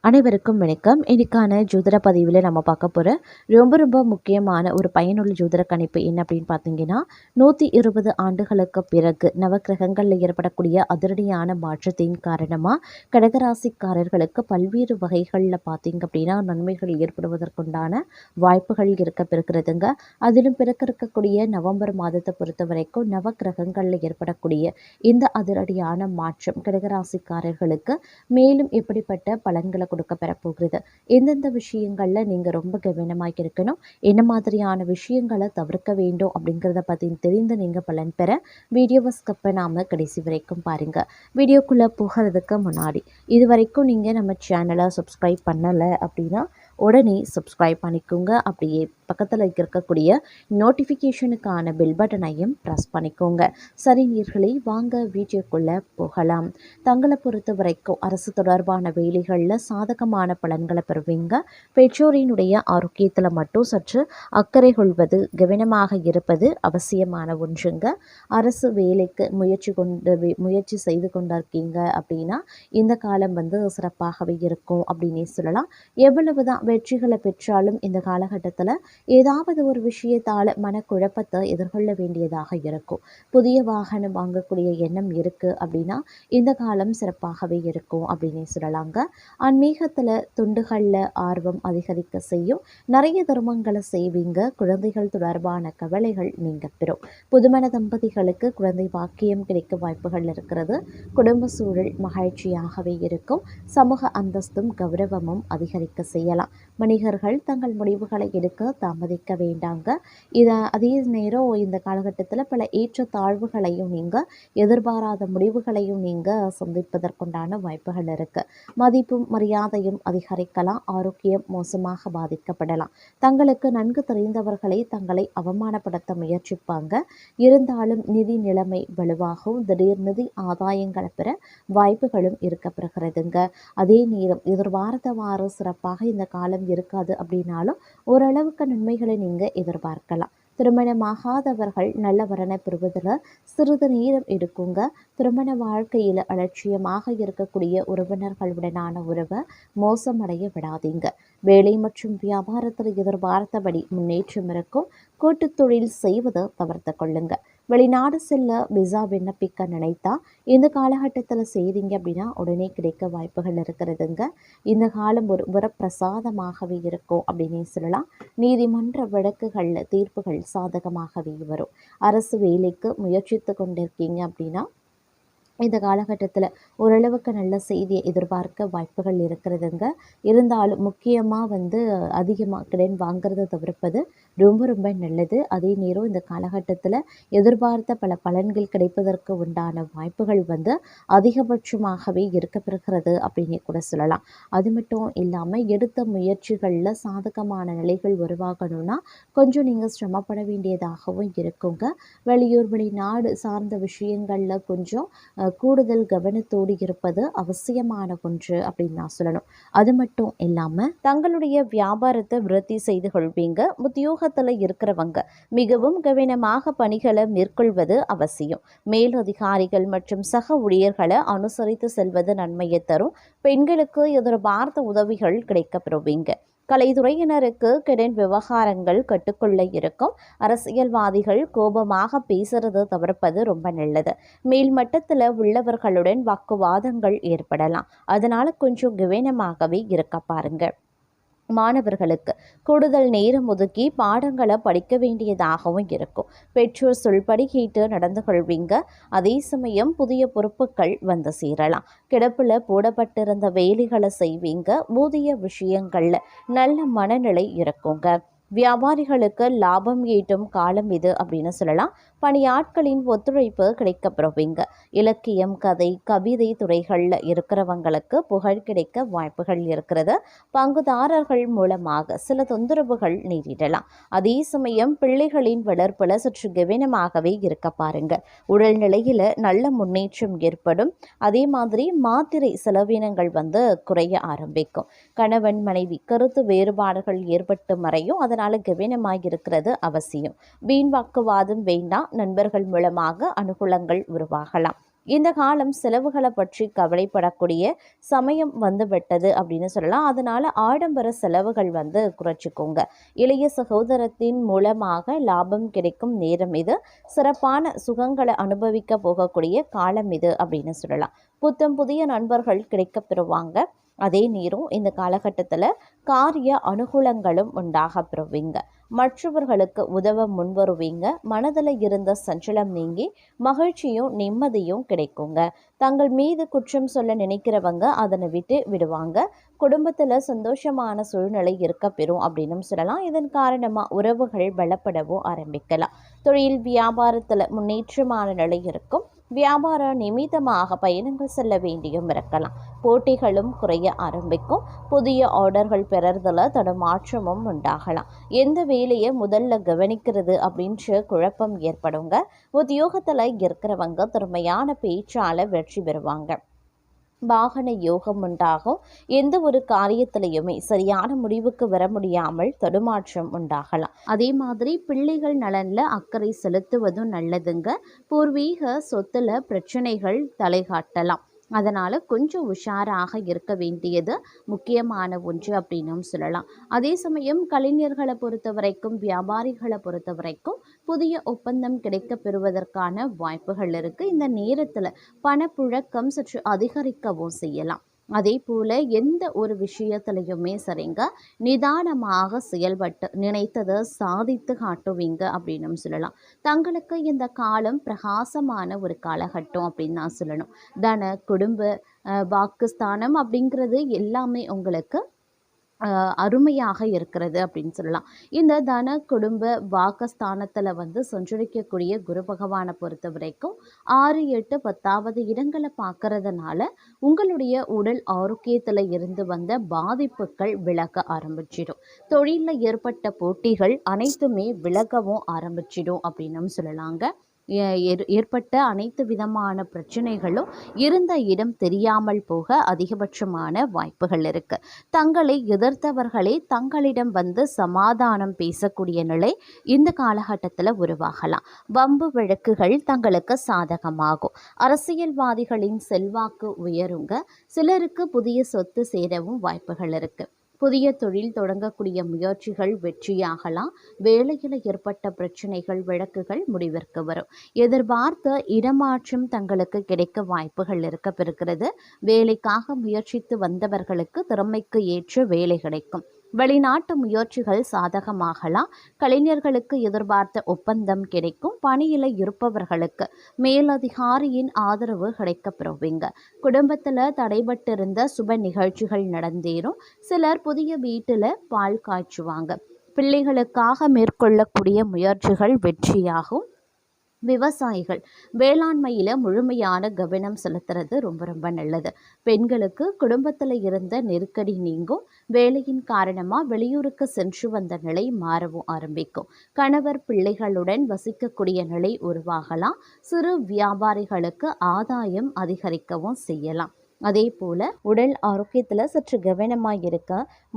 அனைவருக்கும் வணக்கம். இன்னைக்கான ஜோதிட பதிவில் நம்ம பார்க்க போகிற ரொம்ப முக்கியமான ஒரு பயனுள்ள ஜோதிட கணிப்பு என்ன அப்படின்னு பார்த்தீங்கன்னா, 120 ஆண்டுகளுக்கு பிறகு நவக்கிரகங்களில் ஏற்படக்கூடிய அதிரடியான மாற்றத்தின் காரணமாக கடகராசிக்காரர்களுக்கு பல்வேறு வகைகளில் பார்த்தீங்க அப்படின்னா நன்மைகள் ஏற்படுவதற்குண்டான வாய்ப்புகள் இருக்க அதிலும் பிறக்க இருக்கக்கூடிய நவம்பர் மாதத்தை பொறுத்த வரைக்கும் நவக்கிரகங்களில் ஏற்படக்கூடிய இந்த அதிரடியான மாற்றம் கடகராசிக்காரர்களுக்கு மேலும் எப்படிப்பட்ட பலன்களை கொடுக்க பெறப்போகிறது, எந்தெந்த விஷயங்கள்ல நீங்க ரொம்ப கவனமாக இருக்கணும், என்ன மாதிரியான விஷயங்களை தவிர்க்க வேண்டும் அப்படிங்கிறத பத்தி தெரிந்து நீங்க பலன் பெற வீடியோவை ஸ்கிப் பண்ணாம கடைசி வரைக்கும் பாருங்க. வீடியோக்குள்ள போகிறதுக்கு முன்னாடி இது வரைக்கும் நீங்க நம்ம சேனலை சப்ஸ்கிரைப் பண்ணலை அப்படின்னா உடனே சப்ஸ்கிரைப் பண்ணிக்கோங்க. அப்படியே பக்கத்தில் இருக்கக்கூடிய நோட்டிஃபிகேஷனுக்கான பெல் பட்டனையும் ப்ரெஸ் பண்ணிக்கோங்க. சரி நேயர்களே, வாங்க வீடியோக்குள்ளே போகலாம். தங்களை பொறுத்த வரைக்கும் அரசு தொடர்பான வேலைகளில் சாதகமான பலன்களை பெறுவீங்க. பெற்றோரினுடைய ஆரோக்கியத்தில் மட்டும் சற்று அக்கறை கொள்வது, கவனமாக இருப்பது அவசியமான ஒன்றுங்க. அரசு வேலைக்கு முயற்சி செய்து கொண்டிருக்கீங்க அப்படின்னா இந்த காலம் சிறப்பாகவே இருக்கும் அப்படின்னே சொல்லலாம். எவ்வளவுதான் வெற்றிகளை பெற்றாலும் இந்த காலகட்டத்தில் ஏதாவது ஒரு விஷயத்தால் மனக்குழப்பத்தை எதிர்கொள்ள வேண்டியதாக இருக்கும். புதிய வாகனம் வாங்கக்கூடிய எண்ணம் இருக்குது அப்படின்னா இந்த காலம் சிறப்பாகவே இருக்கும் அப்படின்னே சொல்லலாங்க. ஆன்மீகத்தில் துண்டுகளில் ஆர்வம் அதிகரிக்க செய்யும். நிறைய தர்மங்களை செய்வீங்க. குழந்தைகள் தொடர்பான கவலைகள் நீங்க பெறும். புதுமண தம்பதிகளுக்கு குழந்தை பாக்கியம் கிடைக்க வாய்ப்புகள் இருக்கிறது. குடும்ப சூழல் மகிழ்ச்சியாகவே இருக்கும். சமூக அந்தஸ்தும் கௌரவமும் அதிகரிக்க செய்யலாம். வணிகர்கள் தங்கள் முடிவுகளை எடுக்க தாமதிக்க வேண்டாங்க. அதே நேரம் இந்த காலகட்டத்தில் பல ஏற்றத்தாழ்வுகளையும் நீங்கள் எதிர்பாராத முடிவுகளையும் நீங்கள் சந்திப்பதற்குண்டான வாய்ப்புகள் இருக்குது. மதிப்பும் மரியாதையும் அதிகரிக்கலாம். ஆரோக்கியம் மோசமாக பாதிக்கப்படலாம். தங்களுக்கு நன்கு தெரிந்தவர்களை தங்களை அவமானப்படுத்த முயற்சிப்பாங்க. இருந்தாலும் நிதி நிலைமை வலுவாகவும் திடீர் நிதி ஆதாயங்களை பெற வாய்ப்புகளும் இருக்கப்படுகிறதுங்க. அதே நேரம் எதிர்பார்த்தவாறு சிறப்பாக இந்த காலம் இருக்காது அப்படின்னாலும் ஓரளவுக்கு நன்மைகளை நீங்கள் எதிர்பார்க்கலாம். திருமணமாகாதவர்கள் நல்ல வரனை பெறுவதில் சிறிது நேரம் எடுக்குங்க. திருமண வாழ்க்கையில் அலட்சியமாக இருக்கக்கூடிய உறவினர்களுடனான உறவை மோசமடைய விடாதீங்க. வேலை மற்றும் வியாபாரத்தில் எதிர்பார்த்தபடி முன்னேற்றம் இருக்கும். கூட்டு தொழில் செய்வதை தவிர்த்து கொள்ளுங்க. வெளிநாடு செல்ல விசா விண்ணப்பிக்க நினைத்தா இந்த காலகட்டத்தில் செய்தீங்க அப்படின்னா உடனே கிடைக்க வாய்ப்புகள் இருக்கிறதுங்க. இந்த காலம் ஒரு வரப்பிரசாதமாகவே இருக்கும் அப்படின்னே சொல்லலாம். நீதிமன்ற வழக்குகளில் தீர்ப்புகள் சாதகமாகவே வரும். அரசு வேலைக்கு முயற்சித்து கொண்டிருக்கீங்க அப்படின்னா இந்த காலகட்டத்தில் ஓரளவுக்கு நல்ல செய்தியை எதிர்பார்க்க வாய்ப்புகள் இருக்கிறதுங்க. இருந்தாலும் முக்கியமாக அதிகமாக கடன் வாங்கிறத தவிர்ப்பது ரொம்ப நல்லது. அதே நேரம் இந்த காலகட்டத்தில் எதிர்பார்த்த பல பலன்கள் கிடைப்பதற்கு உண்டான வாய்ப்புகள் அதிகபட்சமாகவே இருக்கப்படுகிறது அப்படின்னு கூட சொல்லலாம். அது மட்டும் இல்லாமல் எடுத்த முயற்சிகளில் சாதகமான நிலைகள் உருவாகணும்னா கொஞ்சம் நீங்கள் சிரமப்பட வேண்டியதாகவும் இருக்குங்க. வெளியூர் வெளிநாடு சார்ந்த விஷயங்களில் கொஞ்சம் கூடுதல் கவனத்தோடு இருப்பது அவசியமான ஒன்று அப்படின்னு நான் சொல்லணும். அது மட்டும் இல்லாமல் தங்களுடைய வியாபாரத்தை விருத்தி செய்து கொள்வீங்க. உத்தியோகத்தில் இருக்கிறவங்க மிகவும் கவனமாக பணிகளை மேற்கொள்வது அவசியம். மேலதிகாரிகள் மற்றும் சக ஊழியர்களை அனுசரித்து செல்வது நன்மையை தரும். பெண்களுக்கு எதிர்பார்த்த உதவிகள் கிடைக்கப்பெறுவீங்க. கலைத்துறையினருக்கு கடன் விவகாரங்கள் கட்டுக்குள்ள இருக்கும். அரசியல்வாதிகள் கோபமாக பேசுறது தவிர்ப்பது ரொம்ப நல்லது. மேல்மட்டத்தில் உள்ளவர்களுடன் வாக்குவாதங்கள் ஏற்படலாம். அதனால கொஞ்சம் கவனமாகவே இருக்க பாருங்க. மாணவர்களுக்கு கூடுதல் நேரம் ஒதுக்கி பாடங்களை படிக்க வேண்டியதாகவும் இருக்கும். பெற்றோர் சொல்படி கேட்டு நடந்து கொள்வீங்க. அதே சமயம் புதிய பொறுப்புகள் சேரலாம். கிடப்பில் போடப்பட்டிருந்த வேலைகளை செய்வீங்க. ஊதிய விஷயங்கள்ல நல்ல மனநிலை இருக்குங்க. வியாபாரிகளுக்கு லாபம் ஈட்டும் காலம் இது அப்படின்னு சொல்லலாம். பணியாட்களின் ஒத்துழைப்பு கிடைக்கப்பெறுவீங்க. இலக்கியம், கதை, கவிதை துறைகளில் இருக்கிறவங்களுக்கு புகழ் கிடைக்க வாய்ப்புகள் இருக்கிறது. பங்குதாரர்கள் மூலமாக சில தொந்தரவுகள் நேரிடலாம். அதே சமயம் பிள்ளைகளின் வளர்ப்பில் சற்று கவனமாகவே இருக்க பாருங்க. உடல்நிலையில் நல்ல முன்னேற்றம் ஏற்படும். அதே மாதிரி மாத்திரை செலவினங்கள் குறைய ஆரம்பிக்கும். கணவன் மனைவி கருத்து வேறுபாடுகள் ஏற்பட்டு மறையும். அதனால் கவனமாக இருக்கிறது அவசியம். வீண் வாக்குவாதம் வேண்டாம். நண்பர்கள் மூலமாக அனுகூலங்கள் உருவாகலாம். இந்த காலம் செலவுகளை பற்றி கவலைப்படக்கூடிய சமயம் வந்து விட்டது அப்படின்னு சொல்லலாம். அதனால ஆடம்பர செலவுகள் வந்து குறைச்சிக்கோங்க. இளைய சகோதரத்தின் மூலமாக லாபம் கிடைக்கும் நேரம் இது. சிறப்பான சுகங்களை அனுபவிக்க போகக்கூடிய காலம் இது அப்படின்னு சொல்லலாம். புத்தம் புதிய நண்பர்கள் கிடைக்க பெறுவாங்க. அதே நேரம் இந்த காலகட்டத்தில் காரிய அனுகூலங்களும் உண்டாக பெறுவீங்க. மற்றவர்களுக்கு உதவ முன்வருவீங்க. மனதில் இருந்த சஞ்சலம் நீங்கி மகிழ்ச்சியும் நிம்மதியும் கிடைக்குங்க. தங்கள் மீது குற்றம் சொல்ல நினைக்கிறவங்க அதனை விட்டு விடுவாங்க. குடும்பத்தில் சந்தோஷமான சூழ்நிலை இருக்க பெறும் அப்படின்னு சொல்லலாம். இதன் காரணமாக உறவுகள் பலப்படவும் ஆரம்பிக்கலாம். தொழில் வியாபாரத்தில் முன்னேற்றமான நிலை இருக்கும். வியாபார நிமித்தமாக பயணங்கள் செல்ல வேண்டியும் இருக்கலாம். போட்டிகளும் குறைய ஆரம்பிக்கும். புதிய ஆர்டர்கள் பெறறதுல தடுமாற்றமும் உண்டாகலாம். எந்த வேலையை முதல்ல கவனிக்கிறது அப்படின்ற குழப்பம் ஏற்படுங்க. உத்தியோகத்தில் இருக்கிறவங்க திறமையான பேச்சால வெற்றி பெறுவாங்க. வாகன யோகம் உண்டாகும். எந்த ஒரு காரியத்திலையுமே சரியான முடிவுக்கு வர முடியாமல் தடுமாற்றம் உண்டாகலாம். அதே மாதிரி பிள்ளைகள் நலன்ல அக்கறை செலுத்துவதும் நல்லதுங்க. பூர்வீக சொத்துல பிரச்சனைகள் தலைகாட்டலாம். அதனால் கொஞ்சம் உஷாராக இருக்க வேண்டியது முக்கியமான ஒன்று அப்படின்னும் சொல்லலாம். அதே சமயம் கலைஞர்களை பொறுத்த வரைக்கும், வியாபாரிகளை பொறுத்த வரைக்கும் புதிய ஒப்பந்தம் கிடைக்க பெறுவதற்கான வாய்ப்புகள் இருக்குது. இந்த நேரத்தில் பணப்புழக்கம் சற்று அதிகரிக்கவும் செய்யலாம். அதே போல் எந்த ஒரு விஷயத்துலையுமே சரிங்க, நிதானமாக செயல்பட்டு நினைத்ததை சாதித்து காட்டுவீங்க அப்படின்னு சொல்லலாம். தங்களுக்கு இந்த காலம் பிரகாசமான ஒரு காலகட்டம் அப்படின்னு நான் சொல்லணும். தன குடும்ப வாக்குஸ்தானம் அப்படிங்கிறது எல்லாமே உங்களுக்கு அருமையாக இருக்கிறது அப்படின்னு சொல்லலாம். இந்த தன குடும்ப வாக்கஸ்தானத்தில் வந்து சஞ்சரிக்கக்கூடிய குரு பகவானை பொறுத்த வரைக்கும் 6, 8, 10வது இடங்களை பார்க்கறதுனால உங்களுடைய உடல் ஆரோக்கியத்தில் இருந்து வந்த பாதிப்புகள் விலக ஆரம்பிச்சிடும். தொழிலில் ஏற்பட்ட போட்டிகள் அனைத்துமே விலகவும் ஆரம்பிச்சிடும் அப்படின்னு சொல்லலாங்க. ஏற்பட்ட அனைத்து விதமான பிரச்சனைகளும் இருந்த இடம் தெரியாமல் போக அதிகபட்சமான வாய்ப்புகள் இருக்கு. தங்களை எதிர்த்தவர்களே தங்களிடம் வந்து சமாதானம் பேசக்கூடிய நிலை இந்த காலகட்டத்தில் உருவாகலாம். வம்பு வழக்குகள் தங்களுக்கு சாதகமாகும். அரசியல்வாதிகளின் செல்வாக்கு உயருங்க. சிலருக்கு புதிய சொத்து சேரவும் வாய்ப்புகள் இருக்கு. புதிய தொழில் தொடங்கக்கூடிய முயற்சிகள் வெற்றியாகலாம். வேலையில் ஏற்பட்ட பிரச்சனைகள் வழக்குகள் முடிவிற்கு வரும். எதிர்பார்த்த இடமாற்றம் தங்களுக்கு கிடைக்க வாய்ப்புகள் இருக்க பெறுகிறது. வேலைக்காக முயற்சித்து வந்தவர்களுக்கு திறமைக்கு ஏற்ற வேலை கிடைக்கும். வெளிநாட்டு முயற்சிகள் சாதகமாகலாம். கலைஞர்களுக்கு எதிர்பார்த்த ஒப்பந்தம் கிடைக்கும். பணியில் இருப்பவர்களுக்கு மேலதிகாரியின் ஆதரவு கிடைக்க பெறுவீங்க. குடும்பத்தில் தடைபட்டிருந்த சுப நிகழ்ச்சிகள் நடந்தேறும். சிலர் புதிய வீட்டில் பால் காய்ச்சுவாங்க. பிள்ளைகளுக்காக மேற்கொள்ளக்கூடிய முயற்சிகள் வெற்றியாகும். விவசாயிகள் வேளாண்மையில் முழுமையான கவனம் செலுத்துறது ரொம்ப நல்லது. பெண்களுக்கு குடும்பத்தில் இருந்த நெருக்கடி நீங்கும். வேலையின் காரணமாக வெளியூருக்கு சென்று வந்த நிலை மாறவும் ஆரம்பிக்கும். கணவர் பிள்ளைகளுடன் வசிக்கக்கூடிய நிலை உருவாகலாம். சிறு வியாபாரிகளுக்கு ஆதாயம் அதிகரிக்கவும் செய்யலாம். அதே போல் உடல் ஆரோக்கியத்தில் சற்று கவனமாக இருக்க.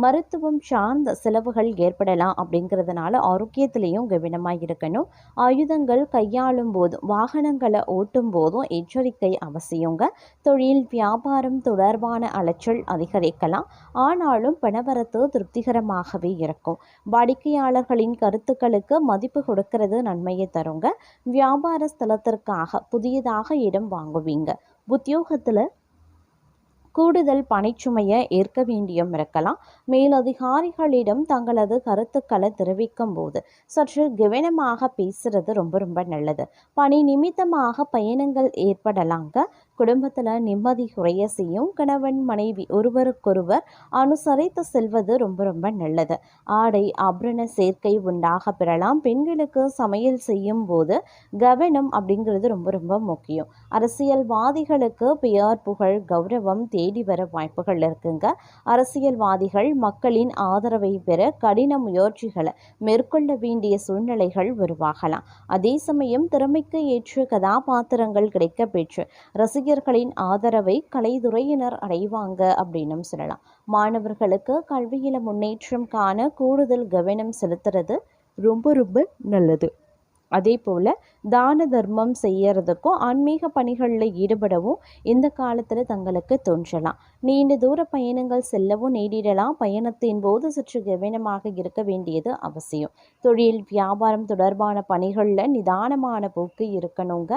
மருத்துவம் சார்ந்த செலவுகள் ஏற்படலாம். அப்படிங்கிறதுனால ஆரோக்கியத்திலையும் கவனமாக இருக்கணும். ஆயுதங்கள் கையாளும் போதும் வாகனங்களை ஓட்டும் போதும் எச்சரிக்கை அவசியங்க. தொழில் வியாபாரம் தொடர்பான அலைச்சல் அதிகரிக்கலாம். ஆனாலும் பணவரத்து திருப்திகரமாகவே இருக்கும். வாடிக்கையாளர்களின் கருத்துக்களுக்கு மதிப்பு கொடுக்கறது நன்மையை தருங்க. வியாபார ஸ்தலத்திற்காக புதியதாக இடம் வாங்குவீங்க. உத்தியோகத்தில் கூடுதல் பணிச்சுமையை ஏற்க வேண்டியும் இருக்கலாம். மேலதிகாரிகளிடம் தங்களது கருத்துக்களை தெரிவிக்கும் போது சற்று கவனமாக பேசுறது ரொம்ப நல்லது. பணி நிமித்தமாக பயணங்கள் ஏற்படலாங்க. குடும்பத்தில் நிம்மதி குறைய செய்யும். கணவன் மனைவி ஒருவருக்கொருவர் அனுசரித்து செல்வது ரொம்ப நல்லது. ஆடை ஆபரண சேர்க்கை உண்டாக பெறலாம். பெண்களுக்கு சமையல் செய்யும் போது கவனம் அப்படிங்கிறது ரொம்ப முக்கியம். அரசியல்வாதிகளுக்கு பெயர் புகழ் கௌரவம் தேடி வர வாய்ப்புகள் இருக்குங்க. அரசியல்வாதிகள் மக்களின் ஆதரவை பெற கடின முயற்சிகளை மேற்கொள்ள வேண்டிய சூழ்நிலைகள் உருவாகலாம். அதே சமயம் திறமைக்கு ஏற்ற கதாபாத்திரங்கள் கிடைக்க பெற்று ரசிகர்களின் ஆதரவை கலைத்துறையினர் அடைவாங்க அப்படின்னு சொல்லலாம். மாணவர்களுக்கு கல்வியில முன்னேற்றம் காண கூடுதல் கவனம் செலுத்துறது ரொம்ப நல்லது. அதே போல் தான தர்மம் செய்யறதுக்கும் ஆன்மீக பணிகளில் ஈடுபடவும் இந்த காலத்தில் தங்களுக்கு தோன்றலாம். நீண்ட தூர பயணங்கள் செல்லவும் நேரிடலாம். பயணத்தின் போது சற்று கவனமாக இருக்க வேண்டியது அவசியம். தொழில் வியாபாரம் தொடர்பான பணிகளில் நிதானமான போக்கு இருக்கணுங்க.